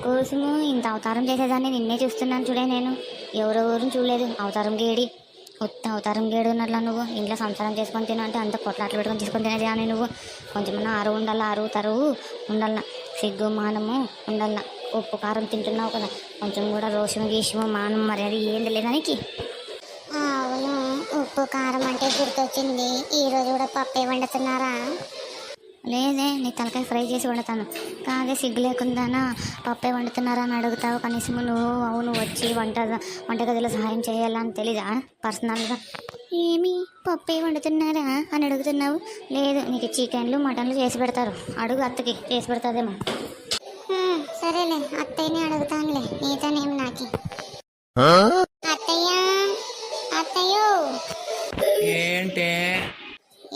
కోసము ఇంత అవతారం చేసేదాన్ని నిన్నే చూస్తున్నాను చూడే నేను. ఎవరెవరిని చూడలేదు. అవతారం గేడి కొత్త అవతారం గేడు ఉన్నట్లా నువ్వు ఇంట్లో సంసారం చేసుకొని తిను అంటే అంత పొట్లాట్లు పెట్టుకొని తీసుకొని తినేది కానీ నువ్వు కొంచెమన్నా అరువు ఉండాలా, అరువు తరువు ఉండాలన్నా, సిగ్గు మానము ఉండాలన్నా. ఉప్పు కారం తింటున్నావు కదా, కొంచెం కూడా రోషము గీషము మానం మర్యాద ఏంది లేదానికి. అవును, ఉప్పు కారం అంటే గుర్తొచ్చింది. ఈరోజు కూడా పప్పే వండుతున్నారా? లేదే, నీ తలకాయ ఫ్రై చేసి వండుతాను. కాదే సిగ్గు లేకుండానా పప్పే వండుతున్నారా అని అడుగుతావు. కనీసం నువ్వు అవును వచ్చి వంటగదిలో సహాయం చేయాలని తెలీదా పర్సనల్గా? ఏమి పప్పే వండుతున్నారా అని అడుగుతున్నావు? లేదు, నీకు చికెన్లు మటన్లు చేసి పెడతారు. అడుగు అత్తకి, చేసి పెడతాదేమో. సరేలే, అత్తయ్యని అడుగుతానులే, నీతోనేం నాకి. అత్తయ్య, అత్తయ్యో. ఏంటే?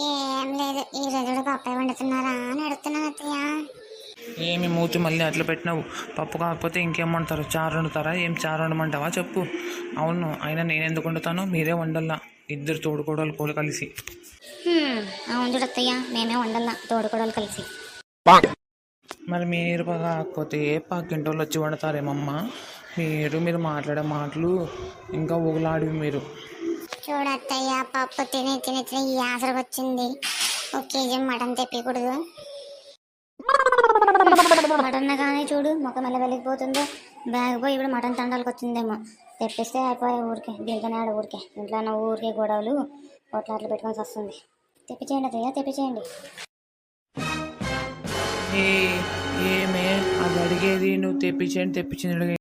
ఏం లేదు, ఈరోజు కూడా పప్పే వండుతున్నారా అని అడుగుతున్నాను అత్తయ్య. ఏమి మూతి మళ్ళీ అట్లా పెట్టినావు? పప్పు కాకపోతే ఇంకేమంటారు? చారు వండుతారా? ఏం చారు వండమంటావా చెప్పు. అవును, అయినా నేను ఎందుకు వండుతాను? మీరే వండల్లా, ఇద్దరు తోడుకోడలు కలిసి. అవును చూడత్తయ్య, మేమే వండాల తోడుకోడలు కలిసి. మరి మీరు కాకపోతే పక్కింటోళ్ళు వచ్చి వండుతారేమమ్మా? మీరు మాట్లాడే మాటలు ఇంకా ఊగులాడివి మీరు. చూడత్తయ్య, పప్పు తిని తిని తిని ఈ ఆసరకు వచ్చింది. 1 కేజీ మటన్ తెప్పకూడదు? మటన్ కానీ చూడు మొక్క మెల్ల వెళ్ళిపోతుందో. బ్యాగ్ పోయి ఇప్పుడు మటన్ తండాలకు వచ్చిందేమో. తెప్పిస్తే అయిపోయా ఊరికే, దీంట్లోనే ఆడ ఊరికే ఇంట్లో ఊరికే గొడవలు పొట్లాట్లు పెట్టుకొని వస్తుంది. తెప్పించేయండి అత్తయ్య, తెప్పించేయండి. ఏమే అది అడిగేది? నువ్వు తెప్పించండి